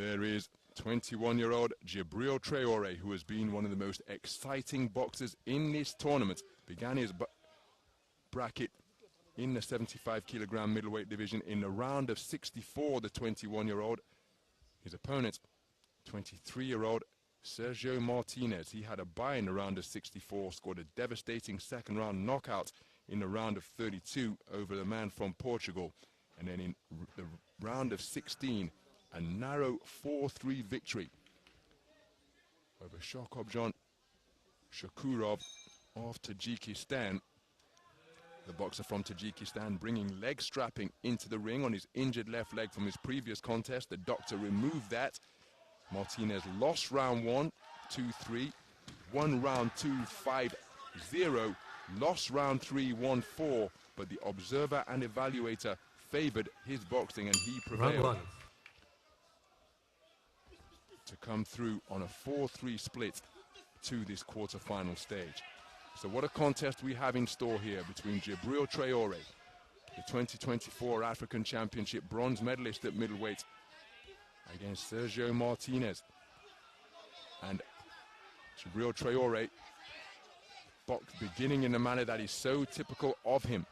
There is 21-year-old DJIBRIL Traore, who has been one of the most exciting boxers in this tournament. Began his bracket in the 75-kilogram middleweight division in the round of 64, the 21-year-old. His opponent, 23-year-old Sergio Martinez. He had a bye in the round of 64, scored a devastating second-round knockout in the round of 32 over the man from Portugal. And then in the round of 16, a narrow 4-3 victory over Shokobjan Shakurov of Tajikistan. The boxer from Tajikistan bringing leg strapping into the ring on his injured left leg from his previous contest. The doctor removed that. Martinez lost round 1, 2-3, won round 2, 5-0, lost round 3, 1-4, but the observer and evaluator favored his boxing and he prevailed to come through on a 4-3 split to this quarterfinal stage. So what a contest we have in store here between DJIBRIL Traore, the 2024 African Championship bronze medalist at middleweight, against Sergio Martinez. And DJIBRIL Traore beginning in the manner that is so typical of him,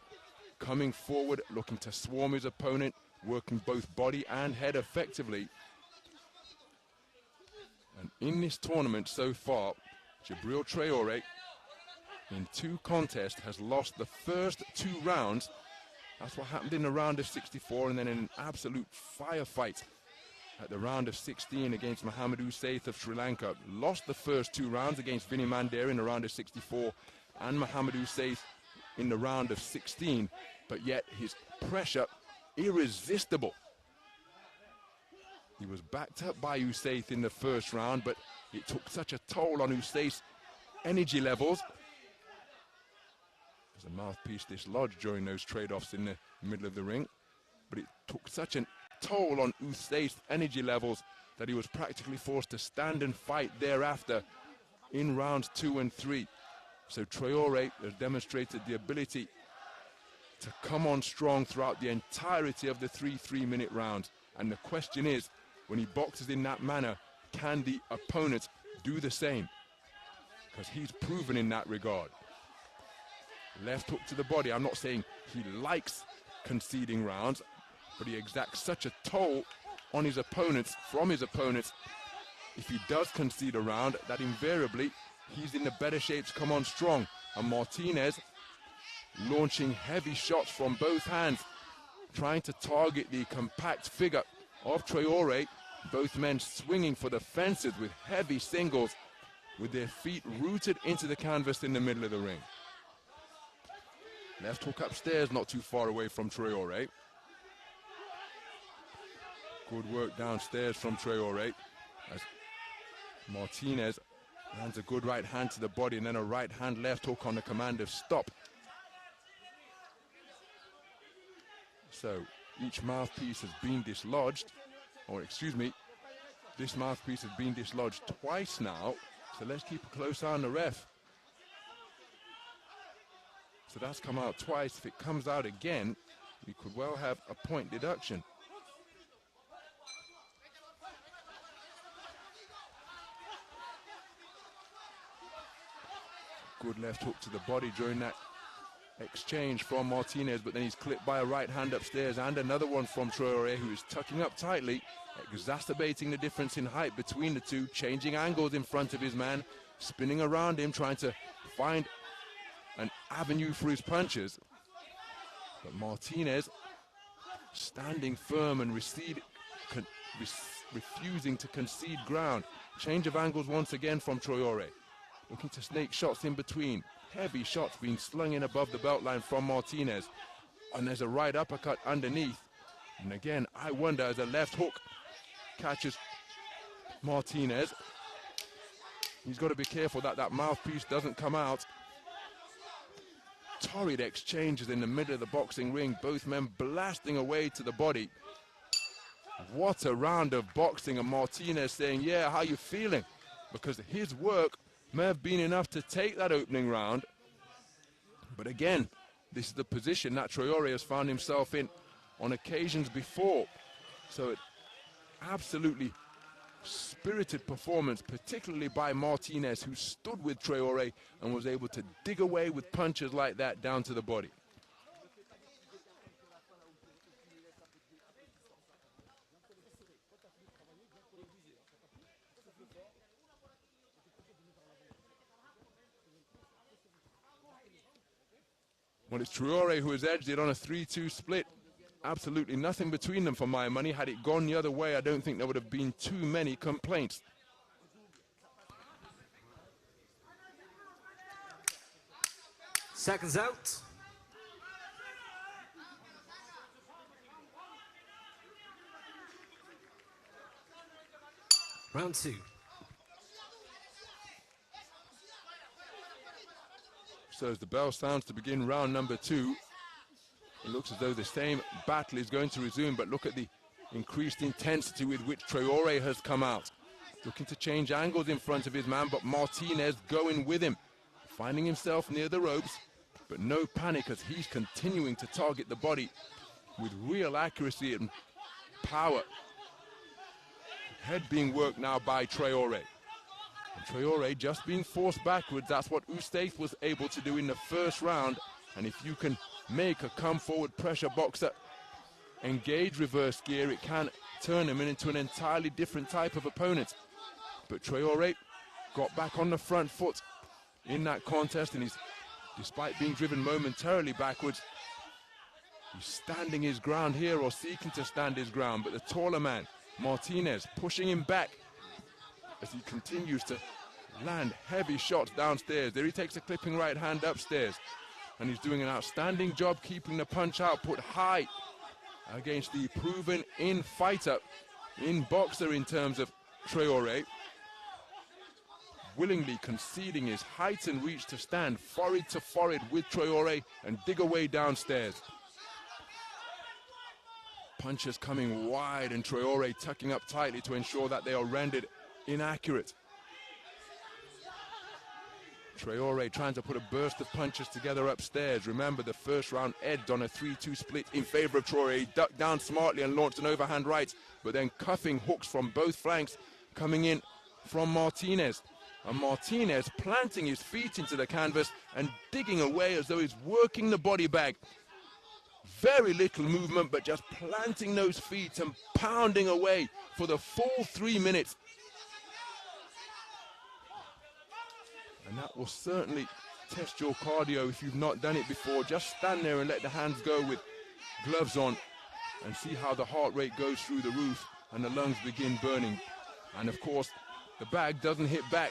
coming forward, looking to swarm his opponent, working both body and head effectively. And in this tournament so far, DJIBRIL Traore in 2 contests has lost the first 2 rounds. That's what happened in the round of 64, and then in an absolute firefight at the round of 16 against Mohamedou Saith of Sri Lanka. Lost the first 2 rounds against Vinny Mandare in the round of 64 and Mohamedou Saith in the round of 16, but yet his pressure irresistible. He was backed up by Usaith in the first round, but it took such a toll on Usaith's energy levels. There's a mouthpiece dislodged during those trade-offs in the middle of the ring, but it took such a toll on Usaith's energy levels that he was practically forced to stand and fight thereafter in rounds 2 and 3. So Traore has demonstrated the ability to come on strong throughout the entirety of the 3 3-minute rounds. And the question is, when he boxes in that manner, can the opponent do the same? Because he's proven in that regard. Left hook to the body. I'm not saying he likes conceding rounds, but he exacts such a toll on his opponents, from his opponents, if he does concede a round, that invariably he's in the better shape to come on strong. And Martinez launching heavy shots from both hands, trying to target the compact figure of Traore. Both men swinging for the fences with heavy singles, with their feet rooted into the canvas in the middle of the ring. Left hook upstairs, not too far away from Traore. Good work downstairs from Traore as Martinez lands a good right hand to the body and then a right hand left hook on the command of stop. So each mouthpiece has been dislodged, or excuse me, this mouthpiece has been dislodged twice now, so let's keep a close eye on the ref. So that's come out twice. If it comes out again, we could well have a point deduction. Good left hook to the body during that exchange from Martinez, but then he's clipped by a right hand upstairs and another one from Traore, who is tucking up tightly, exacerbating the difference in height between the two, changing angles in front of his man, spinning around him, trying to find an avenue for his punches. But Martinez standing firm and refusing to concede ground. Change of angles once again from Traore, looking to snake shots in between. Heavy shots being slung in above the belt line from Martinez. And there's a right uppercut underneath. And again, I wonder, as a left hook catches Martinez, he's got to be careful that that mouthpiece doesn't come out. Torrid exchanges in the middle of the boxing ring, both men blasting away to the body. What a round of boxing, and Martinez saying, yeah, how you feeling? Because his work may have been enough to take that opening round. But again, this is the position that Traore has found himself in on occasions before. So it absolutely spirited performance, particularly by Martinez, who stood with Traore and was able to dig away with punches like that down to the body. Well, it's Traore who has edged it on a 3-2 split. Absolutely nothing between them for my money. Had it gone the other way, I don't think there would have been too many complaints. Seconds out. Round 2. So as the bell sounds to begin round number 2, it looks as though the same battle is going to resume, but look at the increased intensity with which Traore has come out. Looking to change angles in front of his man, but Martinez going with him, finding himself near the ropes, but no panic as he's continuing to target the body with real accuracy and power. Head being worked now by Traore. And Traore just being forced backwards. That's what Ustaith was able to do in the first round. And if you can make a come-forward pressure boxer engage reverse gear, it can turn him into an entirely different type of opponent. But Traore got back on the front foot in that contest, and despite being driven momentarily backwards, he's standing his ground here, or seeking to stand his ground. But the taller man, Martinez, pushing him back as he continues to land heavy shots downstairs. There he takes a clipping right hand upstairs, and he's doing an outstanding job keeping the punch output high against the proven in fighter, in boxer in terms of Traore, willingly conceding his height and reach to stand forehead to forehead with Traore and dig away downstairs. Punches coming wide and Traore tucking up tightly to ensure that they are rendered inaccurate. Traore trying to put a burst of punches together upstairs. Remember, the first round edged on a 3-2 split in favor of Traore. He ducked down smartly and launched an overhand right, but then cuffing hooks from both flanks coming in from Martinez. And Martinez planting his feet into the canvas and digging away as though he's working the body bag. Very little movement, but just planting those feet and pounding away for the full 3 minutes. And that will certainly test your cardio if you've not done it before. Just stand there and let the hands go with gloves on and see how the heart rate goes through the roof and the lungs begin burning. And of course, the bag doesn't hit back.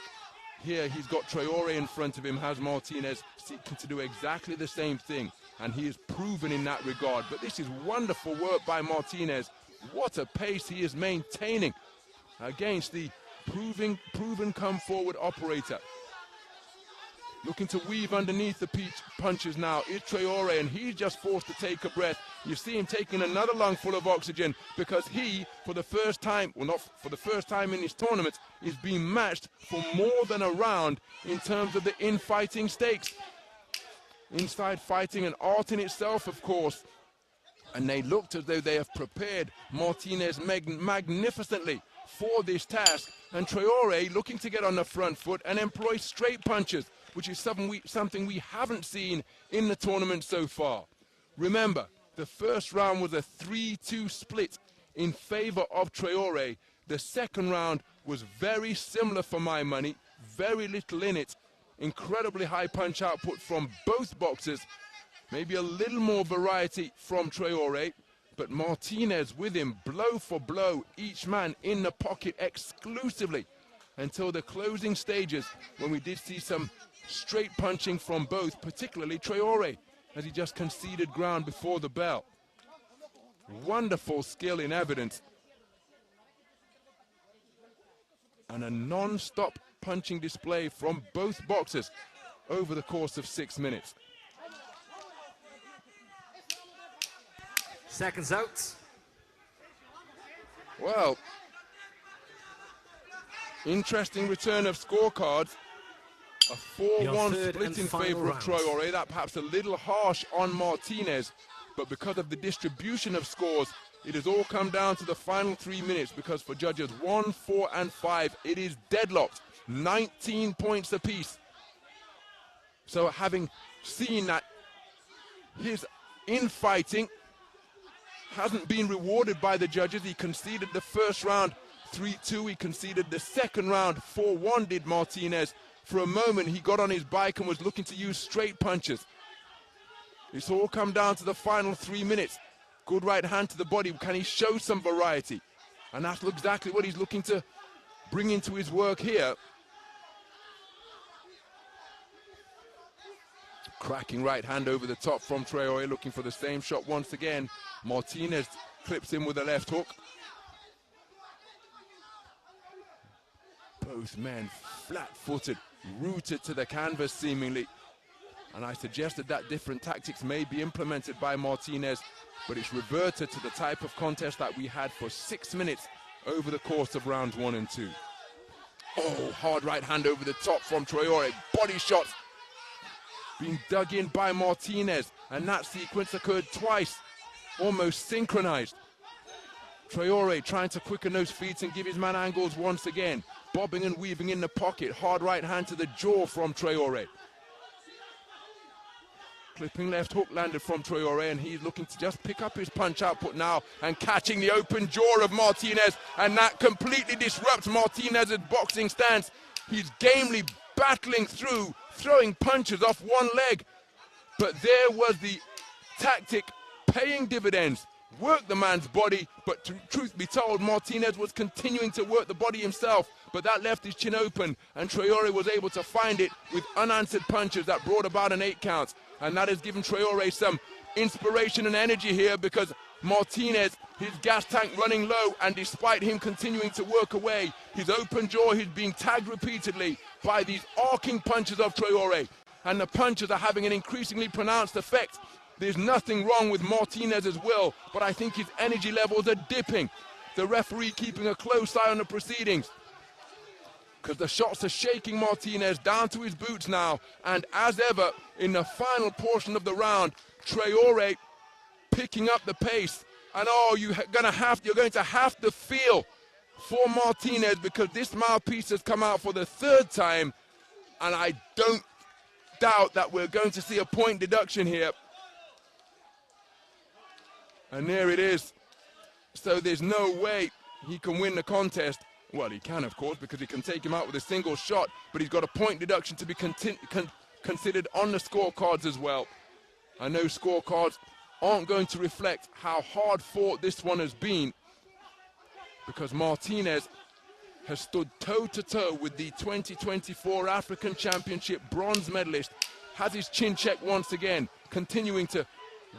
Here he's got Traore in front of him, has Martinez, seeking to do exactly the same thing. And he is proven in that regard. But this is wonderful work by Martinez. What a pace he is maintaining against the proven come-forward operator. Looking to weave underneath the punches now is Traore, and he's just forced to take a breath. You see him taking another lungful of oxygen because he, for the first time, well, not for the first time in his tournament, is being matched for more than a round in terms of the infighting stakes. Inside fighting, an art in itself, of course. And they looked as though they have prepared Martinez magnificently for this task. And Traore looking to get on the front foot and employ straight punches, which is something we haven't seen in the tournament so far. Remember, the first round was a 3-2 split in favor of Traore. The second round was very similar for my money, very little in it. Incredibly high punch output from both boxers. Maybe a little more variety from Traore, but Martinez with him blow for blow, each man in the pocket exclusively until the closing stages when we did see some straight punching from both, particularly Traore, as he just conceded ground before the bell. Wonderful skill in evidence. And a non-stop punching display from both boxers over the course of 6 minutes. Seconds out. Well, interesting return of scorecards. A 4-1 split in favor of Traore. That perhaps a little harsh on Martinez, but because of the distribution of scores, it has all come down to the final 3 minutes, because for judges 1, 4, and 5, it is deadlocked, 19 points apiece. So having seen that his infighting hasn't been rewarded by the judges, he conceded the first round 3-2, he conceded the second round 4-1, did Martinez. For a moment, he got on his bike and was looking to use straight punches. It's all come down to the final 3 minutes. Good right hand to the body. Can he show some variety? And that's exactly what he's looking to bring into his work here. Cracking right hand over the top from Traore, looking for the same shot once again. Martinez clips him with a left hook. Both men flat-footed, rooted to the canvas seemingly. And I suggested that different tactics may be implemented by Martinez, but it's reverted to the type of contest that we had for 6 minutes over the course of rounds 1 and 2. Oh, hard right hand over the top from Traore. Body shots being dug in by Martinez, and that sequence occurred twice, almost synchronized. Traore trying to quicken those feet and give his man angles once again. Bobbing and weaving in the pocket. Hard right hand to the jaw from Traore. Clipping left hook landed from Traore, and he's looking to just pick up his punch output now and catching the open jaw of Martinez, and that completely disrupts Martinez's boxing stance. He's gamely battling through, throwing punches off one leg. But there was the tactic paying dividends. Worked the man's body, but truth be told, Martinez was continuing to work the body himself, but that left his chin open, and Traore was able to find it with unanswered punches that brought about an 8 count. And that has given Traore some inspiration and energy here, because Martinez, his gas tank running low, and despite him continuing to work away, his open jaw, he's being tagged repeatedly by these arcing punches of Traore, and the punches are having an increasingly pronounced effect. There's nothing wrong with Martinez's will, but I think his energy levels are dipping. The referee keeping a close eye on the proceedings, because the shots are shaking Martinez down to his boots now. And as ever, in the final portion of the round, Traore picking up the pace. And oh, you're going to have to feel for Martinez, because this mouthpiece has come out for the 3rd time, and I don't doubt that we're going to see a point deduction here. And there it is. So there's no way he can win the contest. Well, he can, of course, because he can take him out with a single shot, but he's got a point deduction to be considered on the scorecards as well. I know scorecards aren't going to reflect how hard fought this one has been, because Martinez has stood toe-to-toe with the 2024 African Championship bronze medalist, has his chin checked once again, continuing to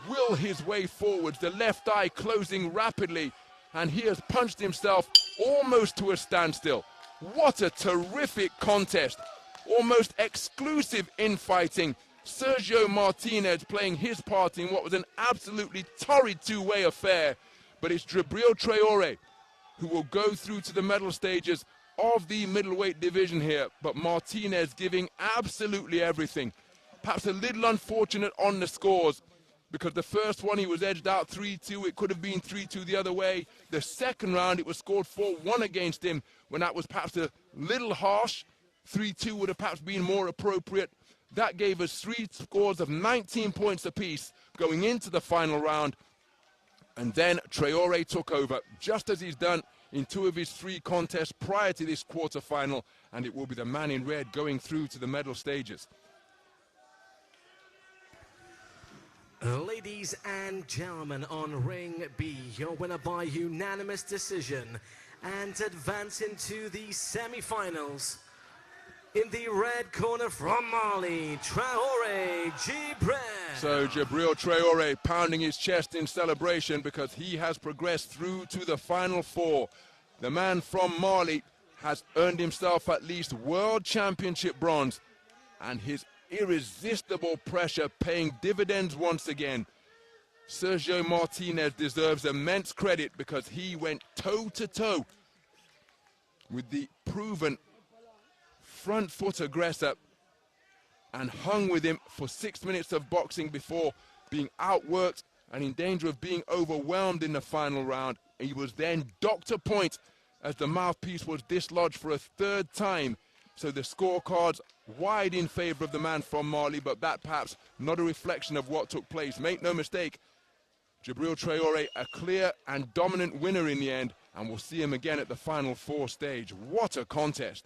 will his way forwards, the left eye closing rapidly, and he has punched himself almost to a standstill. What a terrific contest, almost exclusive infighting. Sergio Martinez playing his part in what was an absolutely torrid two-way affair, but it's DJIBRIL Traore who will go through to the medal stages of the middleweight division here, but Martinez giving absolutely everything. Perhaps a little unfortunate on the scores, because the first one he was edged out 3-2, it could have been 3-2 the other way. The second round it was scored 4-1 against him, when that was perhaps a little harsh. 3-2 would have perhaps been more appropriate. That gave us 3 scores of 19 points apiece going into the final round. And then Traore took over, just as he's done in 2 of his 3 contests prior to this quarterfinal, and it will be the man in red going through to the medal stages. Ladies and gentlemen, on ring B, your winner by unanimous decision and advance into the semi-finals. In the red corner from Mali, Traore DJIBRIL. So DJIBRIL Traore pounding his chest in celebration, because he has progressed through to the final 4. The man from Mali has earned himself at least World Championship bronze, and his irresistible pressure paying dividends once again. Sergio Martinez deserves immense credit, because he went toe-to-toe with the proven front foot aggressor and hung with him for 6 minutes of boxing before being outworked and in danger of being overwhelmed in the final round. He was then docked a point as the mouthpiece was dislodged for a third time. So the scorecards wide in favor of the man from Mali, but that perhaps not a reflection of what took place. Make no mistake, DJIBRIL Traore a clear and dominant winner in the end, and we'll see him again at the final four stage. What a contest.